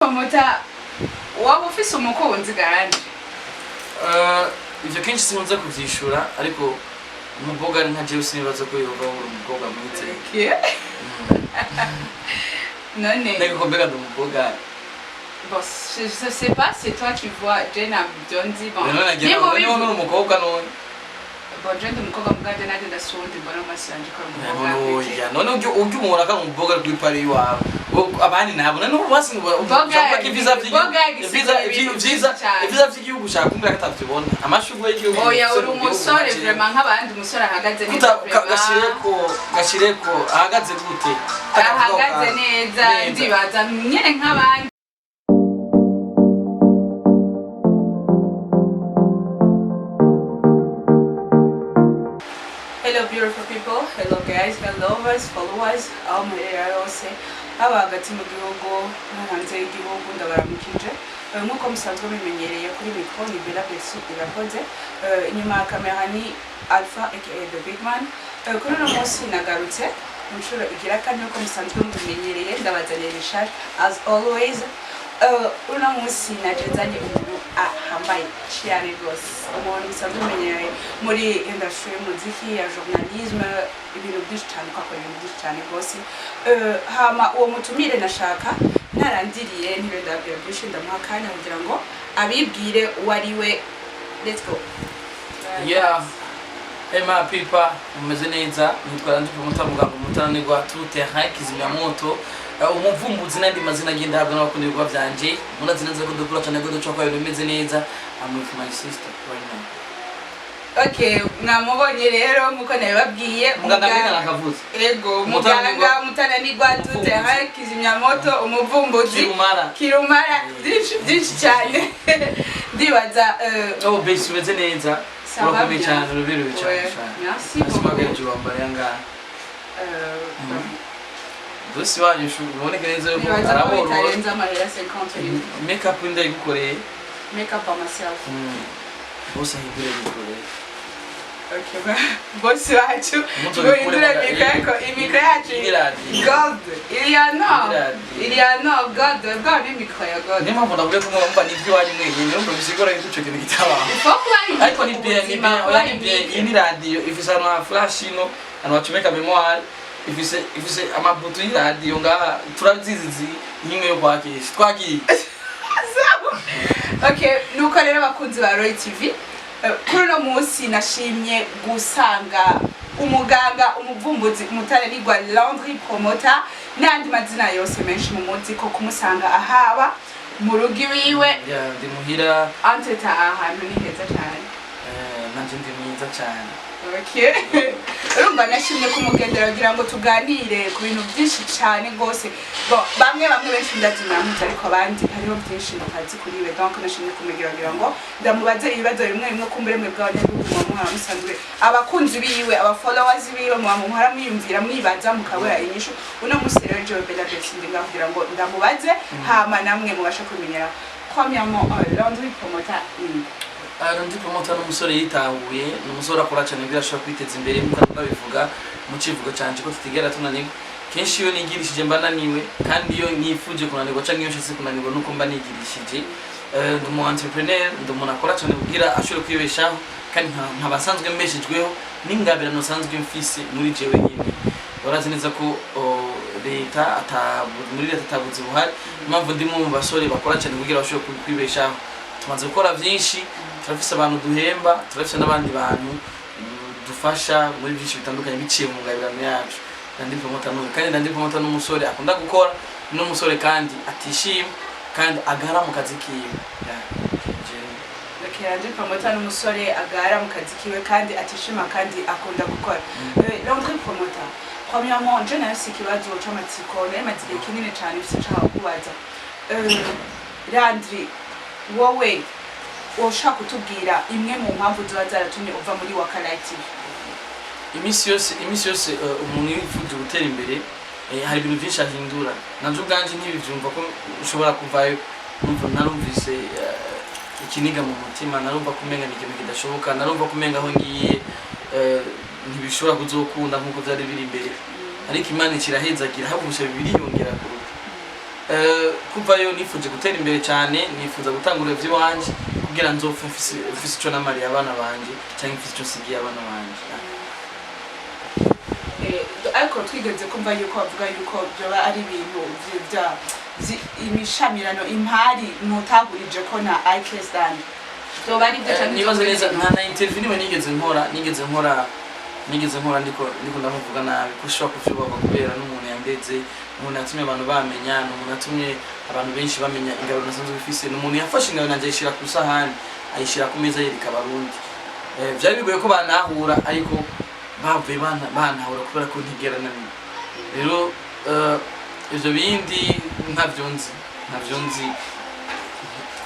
Promota waba ufise umukunzi garanje? Ivyo kenshi sinkunze kuvyishura ariko umukobwa ari nka jewe sinibaza ko yoba umukobwa mwiza. Non mais Nego mbega ndo umukobwa. Bon, je sais pas, c'est toi qui vois Jenna Jonesy bon. Non umukobwa none. Bon, Jenna umukobwa mugade nade ndasundi mbona masanje ko umukobwa. None ujye umubona ko umukobwa kuri pari wawe. Abandi nabo none ubasi Boga iviza vy'igihugu ushaka kumbira katavyibona amashugwe y'igihugu. Oya uri umusore vraiment nk'abandi umusore ahagaze neza gashireko ahagaze gute? Ahagaze neza ndibaza nyene nk'abandi. Hello beautiful people, hello guys, hello followers, all my AROC. Hagati mu gihugu hanze y'igihugu ndabaramukije nkuko musanzwe bimenyereye kuri mikro ni Bella Plexi irakoze inyuma ya kamera ni Alpha aka The Big Man kuri no munsi nagarutse inshuro igira kane nkuko musanzwe mumenyereye ndabazaniye Richard as always uno munsi najezanye umuntu ahambaye cyane rwose umuntu musanzwe mumenyereye muri industry y'umuziki ya journalisme ibintu byinshi cyane kwa ibintu byinshi cyane rwose hama uwo mutumire nashaka narandiriye ntibedabye byinshi ndamuha kanya kugira ngo abibwire wariwe. Let's go. Yeah. Hey my people, umeze neza nitwa ndi Promota muganga umutananirwa tute hakizimya moto umuvumbuzi nandi mazina agenda habwa n'abakundi bigwa byanje munazinenze ko dukura cyane ko duca kwa bimeze neza. I'm with my sister right now. Okay, mwamubonye rero muko nabibabwiye muganga akavuze ego muganga mutananirwa tute hakizimya moto umuvumbuzi kirumara byinshi cyane ndibaza base umeze neza. Urakomeye cyane urubiru cyane. Merci beaucoup. Dosi wanyu uboneke neza yuko araboro tarenza amahera 50 makeup inda igukoreye makeup by myself. Bosa hibire gukoreye. Okay, bosi wacu ngo indure mikako imikro yacu god Iliano god ni mikro ya god. Ni mpamvu ndavuye ko mwumva nibyo wanyu mwenyine numva bisigora igice kintu kitaba. Ariko ni bien oya ni bien ni radio ifisa na flash ino anwachumeka memoire ifise amabuto y'iradio ngaha turazizizi nyimwe yo kwakisha twagiye. Okay, nuko rero abakunzi ba Roy TV kuri no munsi nashimye gusanga umuganga umuvumbuzi umutananirwa Laundry Promoter nandi mazina yose menshi mu munsi ko kumusanga ahaba mu rugi wiwe ndi muhira anteta ahantu ni heza cyane nanje ndi mwiza cyane. Okay. Urumva nashimye kumugendera kugira ngo tuganire ku bintu byinshi cyane gose. Bon, bamwe benshi ndazinamuza ariko abandi hariho byinshi batazi kuri we. Donc nashimye kumugira ngo ndamubaze ibibazo bimwe kumbere mwe bw'abanyagihugu mu musanzwe abakunzi biwe aba followers biwe mu muhara mwiyumvira mwibaza mukabura inyishu. Uno musi rero je Bella Plexi ndinga kugira ngo ndamubaze hama namwe mubasha kumenyera. Premièrement, Laundry Promoter Laundry Promoter n'umusore yitahuye n'umusore akora cyane kugira ashobora kwiteza imbere muko ndabivuga mu civugo cyanje ko tutigera tunanirwa kenshi iyo nigirishije mba naniwe kandi iyo nifuje kunanirwa cyangwa iyo nshitse kunanirwa nuko mba nigirishije ndi umu entrepreneur ndi umuntu akora cyane kugira ashobore kwibeshaho kandi ntabasanzwe mbeshejweho n'ingabira no sanzwe mfise muri jewe nyine. Urazi neza ko leta muri leta atabuze buhari impamvu ndi mu basore bakora cyane kugira bashobore kwibeshaho. Tumaze gukora byinshi turafise abantu duhemba turafise n'abandi bantu dufasha muri byinshi bitandukanye biciye mu ngabirano yacu. Ndi Promota kandi ndi Promota n'umusore akunda gukora n'umusore kandi atishima kandi agara mu kazi kiwe. Ndi Promota n'umusore agara mu kazi kiwe kandi atishima kandi akunda gukora. Laundry Promoter premièrement je n'ai pas kibazo cy'amatsiko n'amatsiko kinini cyane cy'aho kubaza Laundry wowe ushaka kutubwira imwe mu mpamvu ziba zaratumye uva muri Wakalight. Imisi yose umuntu yifuje gutera imbere hari ibintu byinshi ahindura nanjye ubwanje ntibivyumva ko ushobora kuvayo numva narumvise ikiniga mu mutima narumva kumenga n'ikintu kidashoboka narumva kumenga aho ngiye ntibishobora kuzokunda nkuko byari biri imbere ariko Imana ikirahezagira habusha bibiri yongera kuruta kuvayo nifuje gutera imbere cyane, nifuza gutangura ivy'iwanje kugira nzopfe mfise ico namariye abana banje cyangwa mfise ico nsigiye abana banje. Ariko twigeze kumva yuko bavuga yuko byoba ari ibintu bya imishamirano impari mutahurije ko na IKSDAN byoba ari byo cyane. Nibaza neza nta interview niwe nigeze nkora ndiko ndamuvuga nabi ko shobora kuvyubaha kubera n'umuntu yandeze, umuntu yatumye abantu bamenya, n'umuntu yatumye abantu benshi bamenya ingabo nasanzwe bifise, n'umuntu yafashe ingabo nanje ayishira ku sahani ayishira ku meza yereka abarundi. Byari bigoye ko banahura ariko bavuye banahura kubera ko ntigera nani. Rero ivyo bindi ntavyo nzi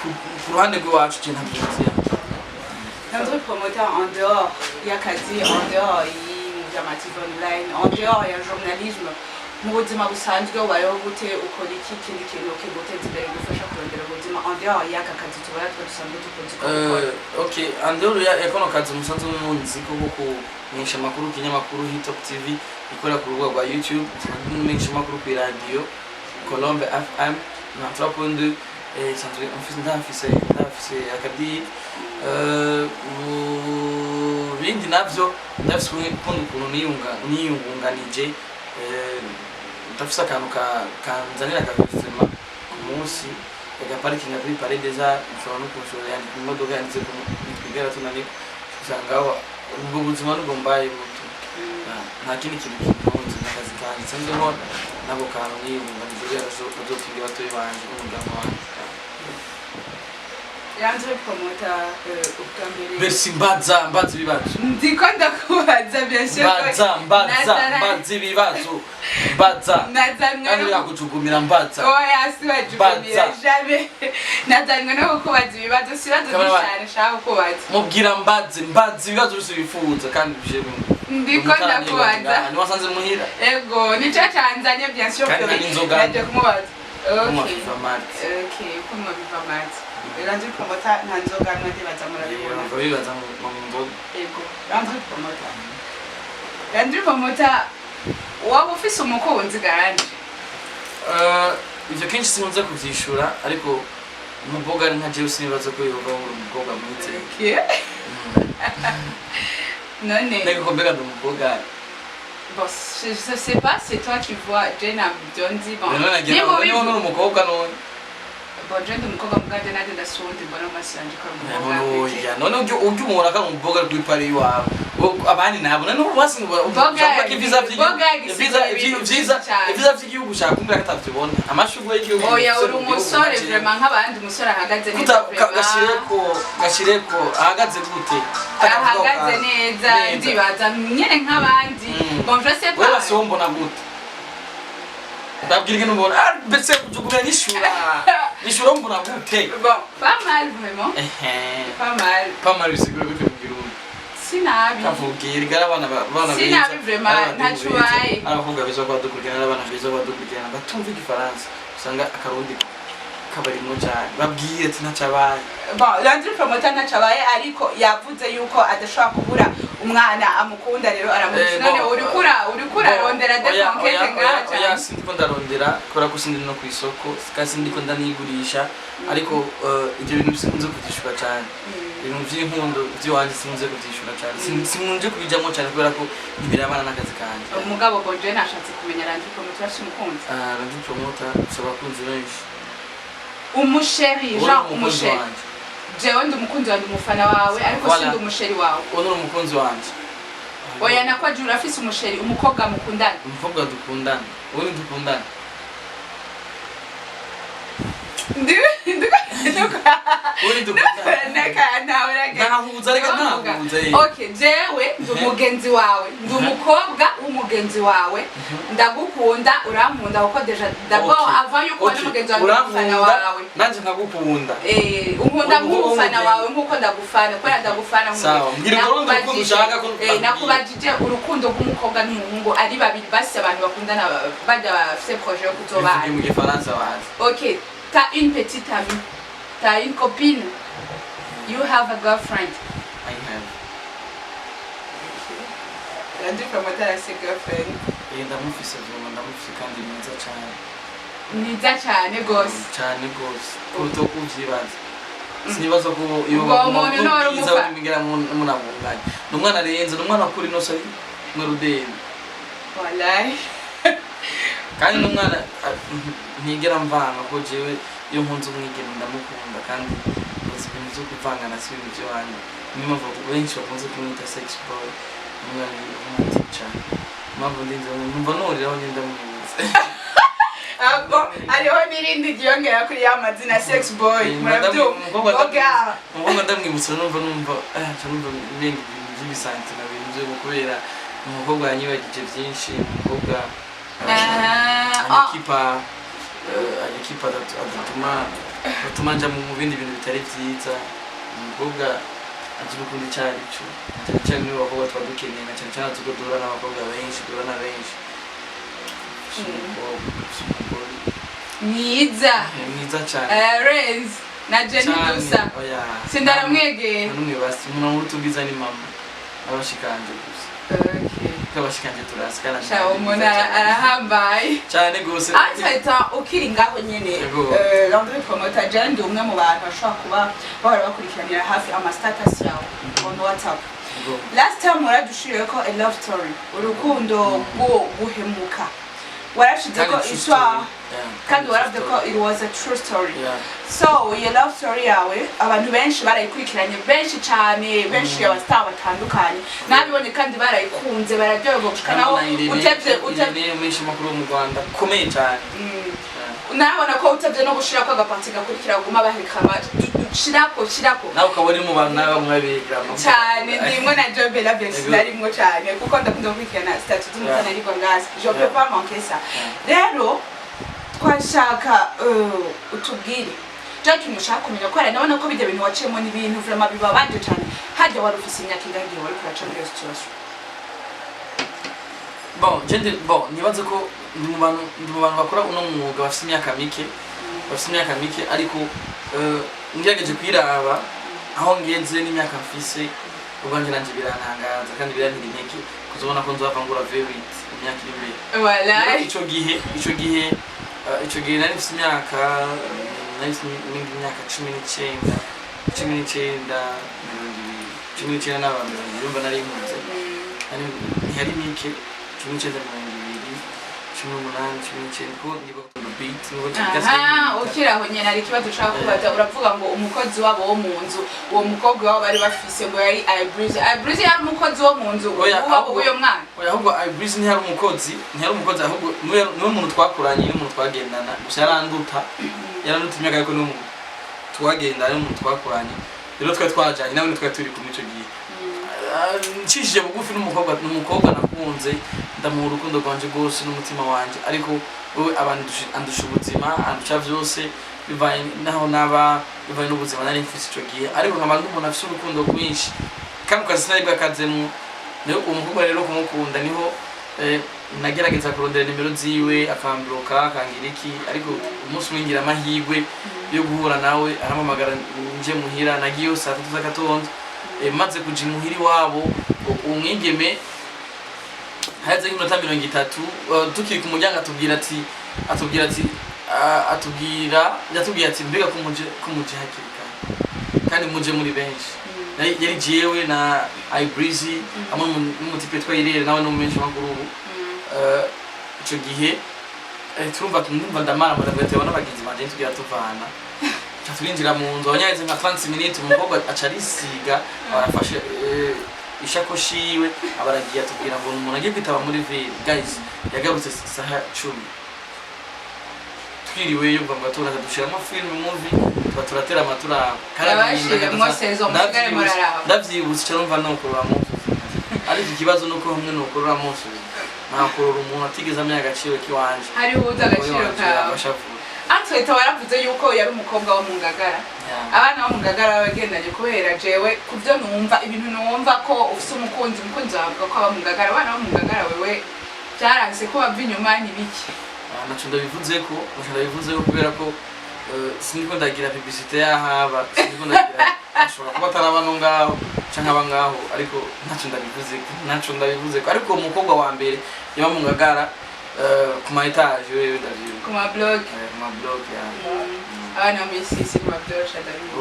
ku ruhande rw'iwacu je ntavyo nzi. Notre promoteur en dehors, il y a Kadi, en dehors, il y a Mative Online, en dehors, il y a journalisme. Mu buzima busanzwe wayo gute ukora iki kindi kintu kiguteza imbere gufasha kurondera ubuzima en dehors y'aka kazi tubara dusanzwe dukoze. Okay, en dehors ya kono kazi musanzwe munzi ko kumenyesha makuru kinyamakuru Hit Top TV ikora ku rubuga rwa YouTube, kumenyesha makuru ku radio Colombe FM na 3.2 sanzwe ndafise akadi bindi navyo ndafise ukuntu niyungunganije ndafise akantu kanzanira akabizima ku munsi agaparikinga kuri paredeza nshobora no kushora yandi imodoka yanditse ku twigera tunani usanga ubwo buzima nubwo mbaye muto nta kindi kintu kimunze n'akazi kanjye sanzwe nkora nabo kantu niyungunganije rero bazotubwira batoyi banje n'umuryango wanje. Yanze promoter ubwambere. Merci mbaza ibibazo. Ndiko ndakubaza bien sûr. Mbaza ibibazo. Mbaza. Nazanwe kandi yakujugumira mbaza. Oya siwajugumira jamais. Nazanwe no kubaza ibibazo sibazo bishare shaka kubaza. Mubwira mbaza ibibazo bise bifuza kandi bije bimwe. Ndiko ndakubaza. Ni wasanze muhira. Ego ni cha chanzanye bien sûr. Kandi kumubaza. Okay, kuma biva mati. Landry promoter nta nzoga nadibaza murabibona. Bibaza mu mboga. Ego, Landry promoter waba ufise umukunzi garanje? Ivyo kenshi sinunze kuvyishura ariko umukobwa ari nka jewe sinibaza ko yoba umukobwa mwize. Okay. None. Nego kombega ndo umukobwa. Bon, je sais pas, c'est toi qui vois Jenna Jonesy bon. Non, umukobwa none. Bon, Jenna umukobwa mugande nade ndasundi mbona masanje ko umukobwa. None ujye umubona ko umukobwa kuri pari wawe. Abandi nabo none ubasi umukobwa kiviza vy'igihugu ushaka kumva katavyibona amashugwe y'igihugu. Oya uri umusore vraiment nk'abandi umusore ahagaze neza. Gashireko ahagaze gute? Ahagaze neza ndibaza nyene nk'abandi. Bon, je sais pas. Wewe sombona gute? Ndabwirike n'ubona bese kujugumira nishura mbona gute? Bon, pas mal vraiment. Pas mal bisigura gute mugirundi. Sinabi. Kavugira garabana bana beza. Sinabi vraiment ntacubaye. Abavuga bizo kwa dukurikirana n'abana bizo kwa dukurikirana batumva igifaransa. Usanga akarundi kabari mu cyane. Babwiye ati ntacabaye. Bon, Landry promoter ntacabaye ariko yavuze yuko adashobora kubura umwana amukunda rero aramutse none urikura rondera de conquête ngacha. Oya sindiko ndarondera kora ko sindi no kwisoko kasi ndiko ndanigurisha ariko ibyo bintu bisinze kugishura cyane. Ibintu by'inkundo by'iwanje sinze kugishura cyane. Simunje kubijamo cyane kubera ko nibirabana n'akazi kanje. Umugabo Bonje nashatse kumenya Landry promoter simukunze. Landry promoter sabakunze benshi. Umusheri Jean umusheri. Jewe ndi umukunzi wanje umufana wawe ariko sindi umusheri wawe. Ono umukunzi wanje. Oya nakwa jura afise umusheri umukobwa mukundana. Umukobwa dukundana. Wowe dukundana. Okay, jewe ndi umugenzi wawe, ndi umukobwa w'umugenzi wawe, ndagukunda urankunda kuko deja d'abord avant yuko wari umugenzi wawe n'umufana wawe. Nanje nkagukunda. Unkunda nk'umufana wawe nkuko ndagufana, kubera ndagufana nakubajije urukundo rw'umukobwa n'umuhungu ari babiri basi abantu bakundana bajya bafise projet yo kuzobana. Mu Gifaransa wazi. Okay, t'as une petite amie, t'as une copine, you have a girlfriend. I have. Landry promoter a girlfriend. Ndamufise kandi mwiza cyane. niza cyane gose cyane gose kuruta uko uvyibaza sinibaza ko iyo umuntu nora umufa imigira munabunganya numwana arenze numwana kuri no sari mwerudeni wallahi kandi numwana ntigera mvanga ko jewe iyo mpunze umwigeme ndamukunda kandi ibintu byo kuvanga na sibintu byo wanyu niyo mpamvu benshi bakunze kumwita sex boy umwana y'umutica mpamvu ndinze numva noriraho ngenda mwibutse abo ariho nirindi giyongera kuri ya mazina sex boy murabyumva umukobwa ndamwibutsa numva numva ibindi by'ibisanti na bintu byo kubera umukobwa yanyibagije byinshi umukobwa akipa adatuma nja mu bindi bintu bitari byiza umukobwa agira ukundi cyari cyo cyane niwe bakobwa twadukeneye na cyane tuko duhura n'abakobwa benshi duhura na benshi mwiza cyane Renz na Jenny Dusa sindaramwegera n'umwe basi umuntu utubiza ni mama abashikanje gusa kabashikanje turasikana cha umuntu arahambaye cyane gose atahita ukiri ngaho nyene Landry Promoter Jandi umwe mu bantu ashobora kuba bahora bakurikiranira hafi ama status yawe on WhatsApp last time waradushiriye ko a love story urukundo rwo guhemuka warashize ko histoire kandi waravuze ko it was a true story so your love story yawe abantu benshi barayikurikiranye benshi cyane benshi abastar batandukanye nabibonye kandi barayikunze bararyoherwa gushikanaho utevye menshi makuru mu Rwanda komeye cyane nabona ko utevye no gushira ko agapati gakurikira guma bahekama shirako nawe ukabona mu bantu nawe mwabira cyane ndimwe na Jobela Besi narimwo cyane kuko ndakunda kwikirana status z'umutana ariko ngazi je peux pas manquer ça rero twashaka utubwire Jackie mushaka kumenya ko arabona ko bijya bintu wacemo ni ibintu vraiment bibabanje cyane hajya wari ufise imyaka ingagiye wari kuraca muri iyo situation bon nibaze ko ndi mu bantu bakora uno mwuga bafise imyaka mike ariko ngerageje kwiraba aho ngenze n'imyaka mfise ubwanjye nanje birantangaza kandi birantira intege kuzobona ko nzova ngura very imyaka iri imbere wallahi ico gihe nari mfise imyaka 19 n'abantu yumva nari impunze ntihari mike 19 ukiraho nyene ari kibazo ushaka kubaza uravuga ngo umukozi wabo wo mu nzu uwo mukobwa wabo bari bafise ngo yari Ibreezy yari umukozi wo mu nzu uyo mwana ahubwo Ibreezy ntiyari umukozi ahubwo niwe muntu twakuranye n'umuntu twagendana gusa yaranduta imyaka ariko n'umuntu twagendana n'umuntu twakuranye rero twajanye nawe twari turi kumwe ico gihe nshishije bugufi n'umukobwa nakunze ndamuha urukundo rwanje rwose n'umutima wanje ariko wowe abantu andusha ubuzima andusha byose bivaye naho naba bivaye n'ubuzima nari mfise ico gihe ariko nkaba n'umuntu afise urukundo rwinshi kandi ukazi sinari bwakazemwo niyo umukobwa rero kumukunda niho nagerageza kurondera nimero ziwe akambloka akangira iki ariko umunsi wingira amahirwe yo guhura nawe arampamagara nje muhira nagiye saa 3 z'agatondo maze kuja muhiri wabo umwigeme haze nk'iminota 30 tukiri ku muryango atubwira ati mbega ko muje hakirika kandi muje muri benshi yari jewe na Ibreezy amwe n'umutipe twayirere nawe no menshi makuru ubu ico gihe turumva ndamara baragateba n'abagizi banje tugira tuvana turinjira mu nzu abanyaheze nka 30 minutes umukobwa aca arisiga barafashe ishakoshi yiwe abaragiye atubwira ngo umuntu agiye kwitaba muri ville guys yagarutse saha 10 twiriwe yumva ngo turaza dushiramo film movie turatera amatura ndavyibutse cyarumva no kurura munsi ariko ikibazo nuko hamwe no kurura munsi nakorora umuntu atigeze amenya agaciro kiwanje hari uza agaciro kawe atwita waravuze yuko yari umukobwa wo mu Ngagara abana bo mu Ngagara bagendanye kubera jewe kuvyo numva ibintu numva ko ufise umukunzi wavuga ko aba mu Ngagara abana bo mu Ngagara wewe byaranse ko bava inyuma ni biki naco ndabivuze ko kubera ko siniko ndagira publicité yahaba siniko ndagira ashobora kuba tarabano ngaho canke abangaho ariko naco ndabivuze ko ariko umukobwa wa mbere yaba mu Ngagara ku ma etage wewe ndavyo ku ma blog ku ma blog ya abana misisi ku ma blog shadabizi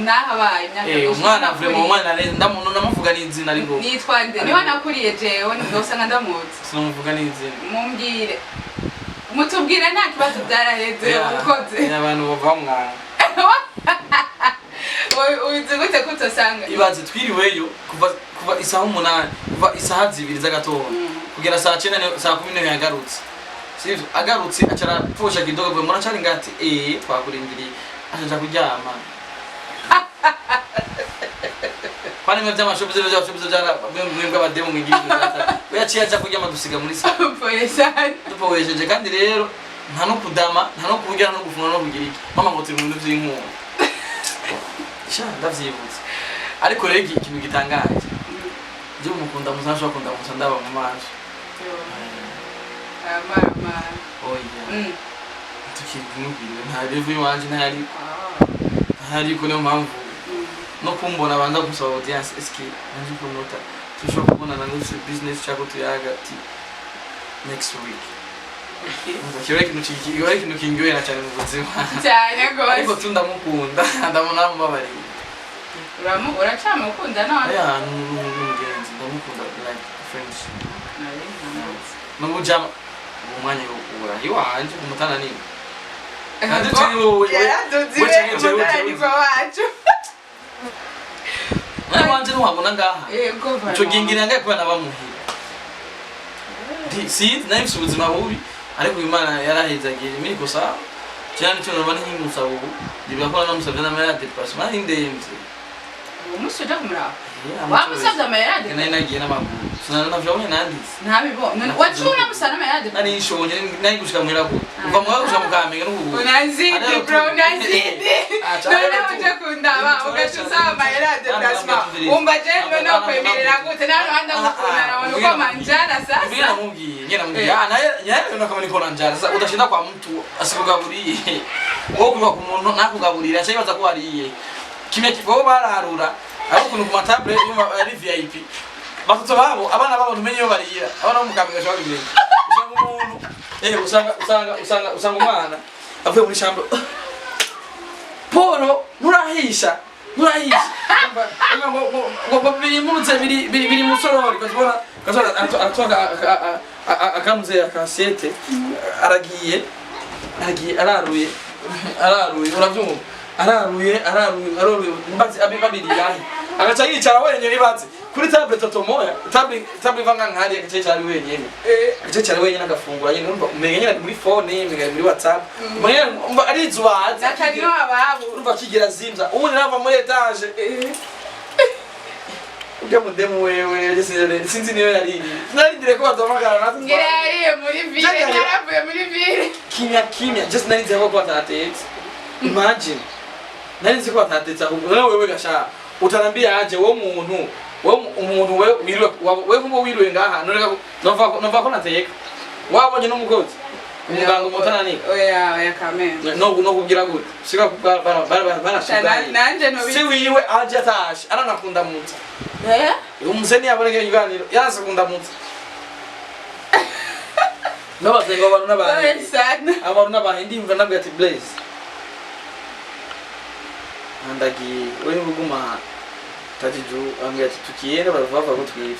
narahabaye nahabaye umwana vraiment umwana ndamuntu namuvuga n'izina ariko nitwa nde niho nakuriye jewe ndosanga ndamuzi sinamuvuga n'izina mumbwire mutubwire nta kibazo byaraheze ukoze abantu bava mwana uzi gute kutosanga ibaze twiriweyo kuva isaha 8 kuva isaha 2 z'agatondo kugera saa 9 saa 10 yagarutse sivyo agarutse acara posha kidogo bwe mwana cyari ngati twakurindiriye acha kuryama kwani mwe by'amashobuze byara mwebwe abademo mwigirije data yaciye acha kuryama dusiga muri saa polesani dupowejeje kandi rero nta no kudama nta no kugira no gufuna no kugira iki mama ngo turi mu bintu by'inkuba sha ndavyibutse ariko rero ikintu gitangaje je umukunda muzashobora kunda musandaba mu maso mama oya tukimubwira nta revu wanje ntari ko no mpamvu no kumbona banda gusaba audience eski nje kunota tushobora kubona na nusu business chako tuyaga ti next week Kireke ikintu kingiwe na cyane mu buzima cyane gose ariko tundamukunda ndamuna mubabari uracama ukunda none n'umugenzi ndamukunda like friends n'umujama umwanya wo kubura iwanje kumutana nini kandi turi wowe wanje ntiwabona ngaha ico gingira ngahe kubana bamuhira sinzi nahise ubuzima bubi ariko Imana yarahezagiye miri gusa cyane cyo nabana nk'umusabo ubu ndibakora namusabye n'amara déplacement indemze umusuja kumura wamusabye amara de nari nagiye n'amaguru sinana navyo nanditse ntabibona wacuna musana amara de nari nshonje nari gushika muhira ko uva mu gushika mukamenge n'ubu unazidi bro unazidi none uje kundaba ugacuza amara de déplacement umba jeno no kwemerera gute nano handa gukundana wano kwa manjana sasa mbira mubwiye ngena mubwiye naye no kama niko nanjara sasa utashinda kwa mtu asikugaburiye wowe kuva ku muntu nakugaburira cyo baza ko hariye kimwe kigo bararura ariko kuntu ku matable ari VIP batoto babo abana babo tumenye yo barira abana bo mukamenge shaka bibiri usanga umuntu usanga umwana avuye muri chambre Poro nurahisha ngo biri munutse biri musorori kazora atwaga akamuze akasete aragiye araruye uravyumva araruye mbazi abibabirirahe agaca yicara wenyene ibaze kuri table totomoya table vanga nkari agaca yicara wenyene agaca yicara wenyene agafungura nyene urumva umenye muri phone muri WhatsApp umenye ari zubaza natanyo ababo urumva kigira zimza ubu nava muri etage ujya mudemu wewe sinzi niyo yari dire ko batomagara natwe ngere yari muri ville yaravuye muri ville kimya just nari nzego ko atatetse imagine nari nzi ko atatetse wewe gasha utanambia aje wo umuntu we wirwe ngaha nova ko nateka wabonye n'umugozi umuganga umutana ni oya kamen no kugira gute sika barashaka nanje no si wiwe aje ataje aranakunda mutse umuzeni yaborege iganiro yarakunda mutse nabazengo abantu n'abahindi imva nabwo ati Blaze andagi wewe buguma tatiju ambia ati tukienda bavava ko twivye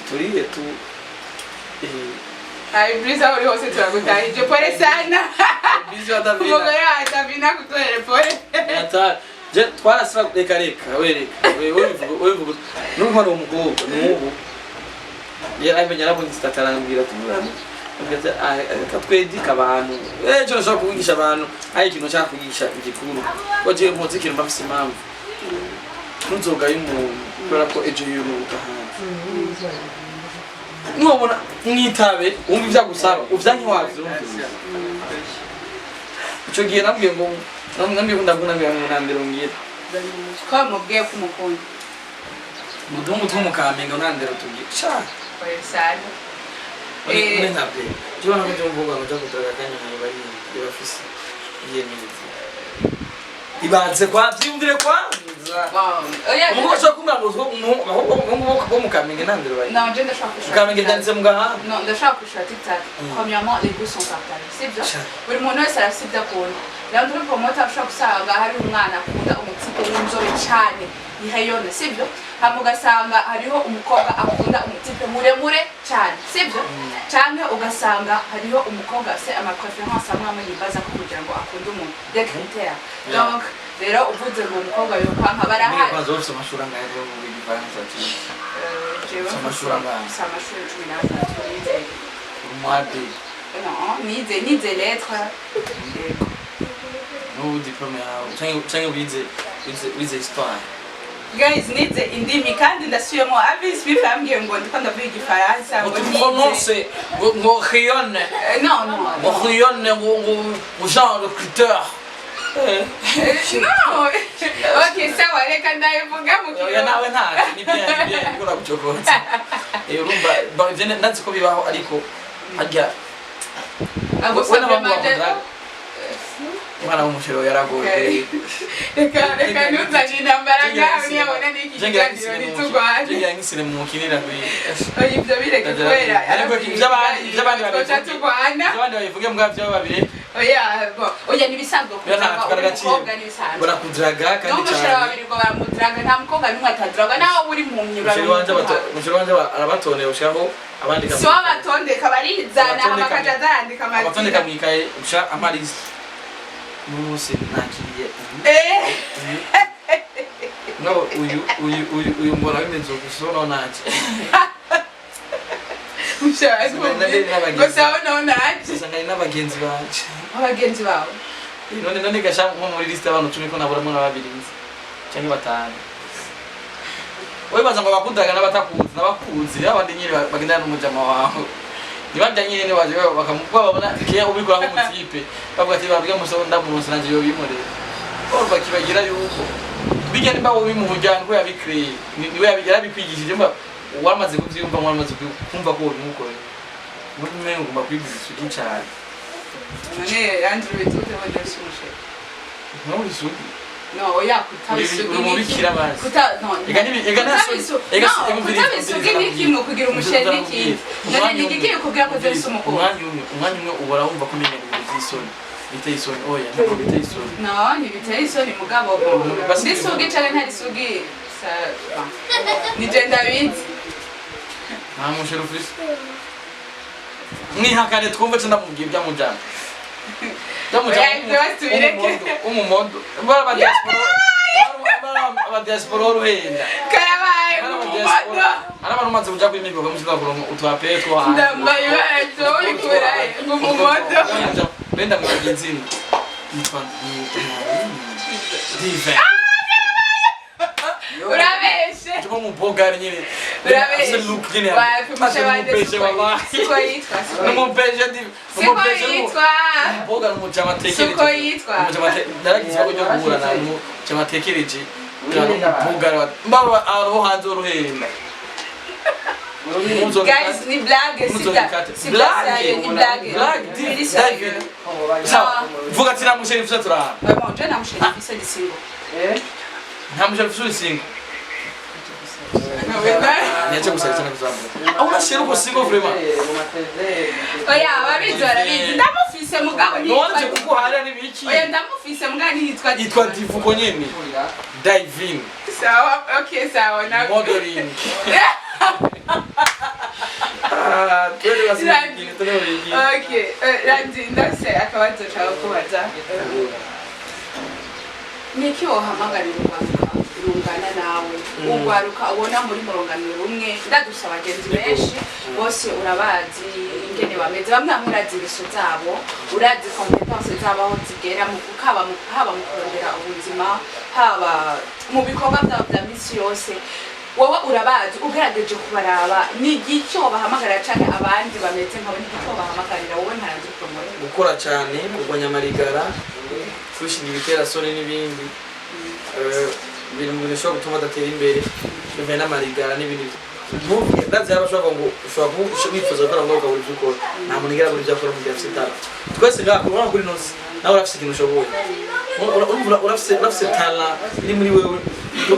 turiye tu ai Blaze uri hose turagutahije pole sana bizo Davina mugo ya Davina kutwere pole ata je twarasira reka wewe vuga n'umwana w'umukobwa n'ubu yamenye arabonye statarambira tumurana katwedika abantu cyo nashaka kuvugisha abantu ayi kintu nashaka kuvugisha igikuru waje mpoze kintu mbafise impamvu ntuzoga y'umuntu kubera ko ejo yuruka hanze nubona mwitabe umva ivyagusaba uvyanki wavyo ico gihe nabwiye ngo namwe ndabona ngo nandero ngira ko mubwiye ko mukunda mudumu tw'umukamenga nandero tugiye sha pole sana ntabwo jibona ko cyumvuga ngo cyakutaka kanya nayo bari bafise iye neza ibanze kwa byumvire kwa umugabo ashobora kumbwira ngo bo mu Kamenge ntandiro bayi non je ndashaka kushaka Kamenge byanditse mu gahanga non ndashaka kushaka TikTok premièrement les goûts sont partagés sibyo buri muntu wese arasibye akunda rero turi promoter ashobora gusanga hari umwana akunda umutsipe w'inzobe cyane ihayone sibyo hama ugasanga hariho umukobwa akunda umutsipe muremure cyane sibyo cyane ugasanga hariho umukobwa se ama préférence amwe amwe yibaza ko kugira ngo akunde umuntu des critères donc rero uvuze ngo umukobwa yokanka barahari kwanza ufite amashuri angahe rero mu bivanze ati jewe amashuri angahe amashuri 13 nize umwade non nize lettres no diplôme yawe cyangwa wize histoire guys nize indimi kandi ndasubiyemo abisi bifambwiye ngo ndiko ndavuga igifaransa ngo prononce ngo rayonne non ngo rayonne ngo genre de critère non ok sawa reka ndayivuga mu kiyo nawe ntacyo ni bien niko nagucokotse urumva nanzi ko bibaho ariko harya umwana w'umushero yaragoye reka ntuzanye intambara ngaho niyabona n'iki kiganiro ntitugwane ngira nk'isire mu mukinira ibyo bireke kubera iby'abandi tugwana babivuge mbwa by'ababire oya nibisanzwe kuzanga umukobwa nibisanzwe barakudiraga kandi cyane n'umushero babiri ngo baramudiraga nta mukobwa n'umwe atadiraga nawe uri mu myura umushero wanje arabatonera ushiraho abandi si wabatondeka barizana hama akaja azandika amazina abatondeka mwikaye usha amaliste n'umunsi nakiriye no uyu mbona bimeze gusona nake gusa wowe ntaje usanga n'abagenzi banje abagenzi bawe none gasha nko muri liste y'abantu 10 ko naburamo na babiri cyangwa batanu wowe baza ngo bakundaga n'abakuzi abandi nyine bagendana n'umujama wawe nibajya nyine baje bakamukuba babona kiya ubikora nko mutipe bavuga ati babwiye muso ndamuronse nanje yo bimurera orba kibagira yuko bijya nimba wo bimujyango yabikreye niwe yabikwigishije mba wamaze kuvyumva wamaze kumva ko bimukore muri mwe ngomba kwigisha cyane none Andrew bitute wajya sumushe no bisugi no oya kutabisugi umubikira bazi kutabisugi ni kimwe kugira umusheri n'ikindi none nigiye kugira ko zese umukobwa umwanya umwe ubora wumva ko menye ibisoni biteye isoni oya ntabwo biteye isoni no ni biteye isoni mugabo ndisugi cyane ntari sugi ni genda binzi nta musheri ufise mwihakane twumve cyane ndamubwiye byamujana umumodo abadiaspora uruhenda karabaye umumodo araba numaze kuja kwimigwa bamushika kurongo utwape two hanze ndambaye bato urikuraye umumodo benda mwagenzini nitwa dive urabeshe tuko mu bogari nyine urabeshe look nyine bapimisha bande wallahi siko yitwa no mpeje dive siko yitwa boga no mujama tekereje siko yitwa mujama ndaragize ko cyo guhura na mujama tekereje bogari mbaba aro hanze uruhenda guys ni blague si blague ni blague Dive sawa vuga ati na musheri fisa tura bon je na musheri fisa di singo nta musheri fisa singo niache kusali sana kuzamba au nasheri uko singo vraiment oya babizi barabizi ndamufise mugabo ni nonje kuko hari ni biki oya ndamufise mugabo ni yitwa Dive uko nyene diving sawa okay sawa na modeling twende basi nyingine tunaoingia okay Randy ndase akabazo chawe kubaza niki ohamagarira urungana nawe ugwaruka ubona muri muronganiro rumwe ndadusaba abagenzi benshi bose urabazi ingene bameze bamwe murazi ibiso zabo urazi competence zabo aho zigera mu haba mu kurondera ubuzima haba mu bikorwa byabo bya misi yose wowe urabazi ugerageje kubaraba ni igicyo bahamagara cyane abandi bameze nkabo ni igicyo bahamagarira wowe ntaranze kumara gukora cyane kurwanya amarigara kwishinga ibitera soni n'ibindi ibintu mu bishobora gutuma badatera imbere bivuye n'amarigara n'ibindi ntuvuge ndazi yaba ashobora ngo ushobora kwifuza gukora ngo ukabura ibyo ukora nta muntu igera buri byo akora mu gihe afite itara twese ngaho urabona kuri nosi nawe urafite ikintu ushoboye urafise tala iri muri wewe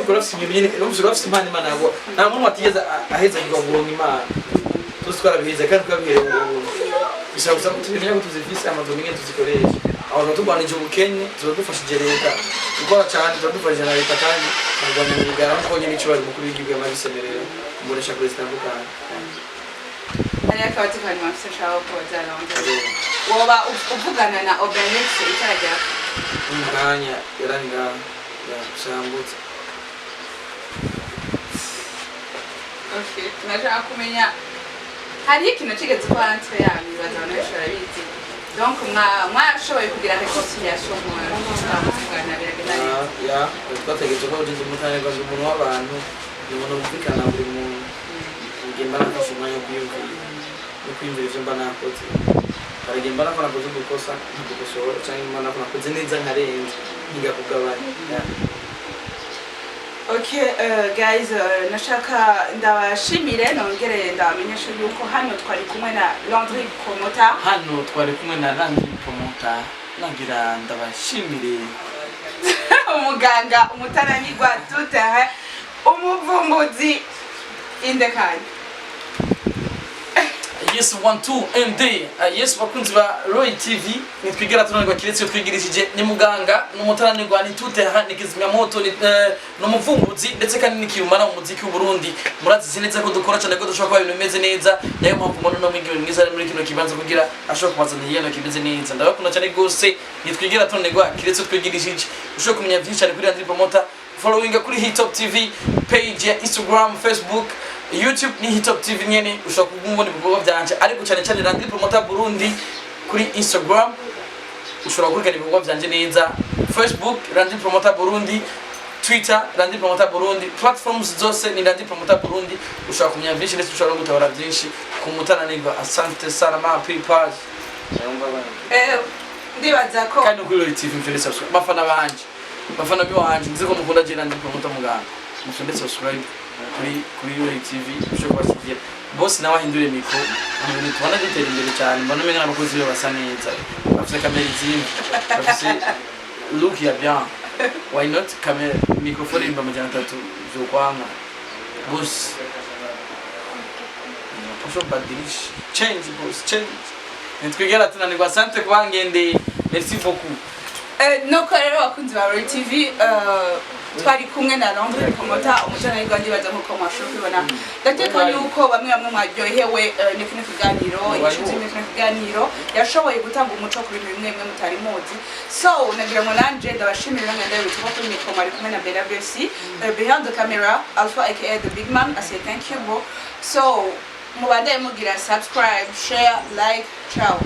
urafise ibintu nyene urafise impano Imana yabo nta muntu atigeze aheza kugonga Imana tuzi twarabihize kandi twabihereye ubuntu bisaba gusa tubimenye ko tuzifise amazu menshi tuzikoresha aho tubanije ubukene turadufashije leta gukora cyane turadufashije na leta kandi kurwanya imigara kuko nyine icyo bari mukuru w'igihugu yamabisemerera kumuresha kuri zitandukanye hariya akaba tukanye mafise shaho ko bazarongera woba uvugana na Obenex itaragera umwanya yaranga yashambutse. Okay, tunashaka kumenya hari ikintu kigeze kwa entre yanyu bazana bashara biti donc mwashoboye kugira reconciliation mu kuvugana biragenda ya twategetse ko ugeze umutane kwa umuntu w'abantu umuntu umvikana buri muntu ngimba nafashe umwanya kwiyumvira ivyo mba nakoze baragimba nakora nakoze udukosa ntakugosora cyangwa imana nakoze neza nkarenze ntigakugabanya. Okay, guys, nashaka ndabashimire nongere ndamenyesha yuko hano twari kumwe na Landry Promoter. Hano twari kumwe na Landry Promoter. Nagira ndabashimire umuganga umutananirwa tutere umuvumbuzi indekanye. Yes 12 MD. Yes bakunzi ba Roy TV nitwigera tunanirwa kiretse twigirishije ni muganga n'umutananirwa ni tutere ni kizimya moto ni n'umuvumbuzi ndetse kandi nikiyumana umuziki w'u Burundi murazi neza ko dukora cyane ko dushobora kuba ibintu bimeze neza nayo mpamvu mbona no mwigire mwiza ari muri kino kibanza kugira ashobora kubazana yeno kimeze neza ndabakunda cyane gose nitwigera tunanirwa kiretse twigirishije ushobora kumenya byinshi cyane kuri Landry Promoter following kuri Hitop TV page ya Instagram Facebook YouTube ni Hitop TV nyene ushobora kubona ibikorwa byanje ariko cyane cyane Landry Promoter Burundi kuri Instagram ushobora gukurikira ibikorwa byanje neza Facebook Landry Promoter Burundi Twitter Landry Promoter Burundi platforms zose ni Landry Promoter Burundi ushobora kumenya byinshi ndetse ushobora gutabara byinshi ku mutananirwa asante sana ma people ndibaza ko kandi kuri TV mfere subscribe bafana biwanje nziko mukunda je Landry Promoter muganga mufende subscribe kuri TV ushobora kubashikira boss nawe ahindure mikro abantu tubona dutera imbere cyane mbona menga abakozi be basa neza bafite kamera zimwe bafite look ya bien why not kamera microphone imba majana 3 zo kwanga boss posho badilisha change boss change nitwigera tunanirwa sante kubangende merci beaucoup nuko rero bakunzi ba Roy TV twari kumwe na Landry Promoter umutananirwa ndibaza nkuko mwashobora kubibona ndateka yuko bamwe mwaryohewe n'ikino kiganiro inshuti n'ikino kiganiro yashoboye gutanga umuco ku bintu bimwe mutari muzi so nagira ngo nanje ndabashimira ngende bitwa kuri mikro mari kumwe na Bella Bessi behind the camera Alpha aka the big man I say thank you bro so mubande mugira subscribe share like ciao.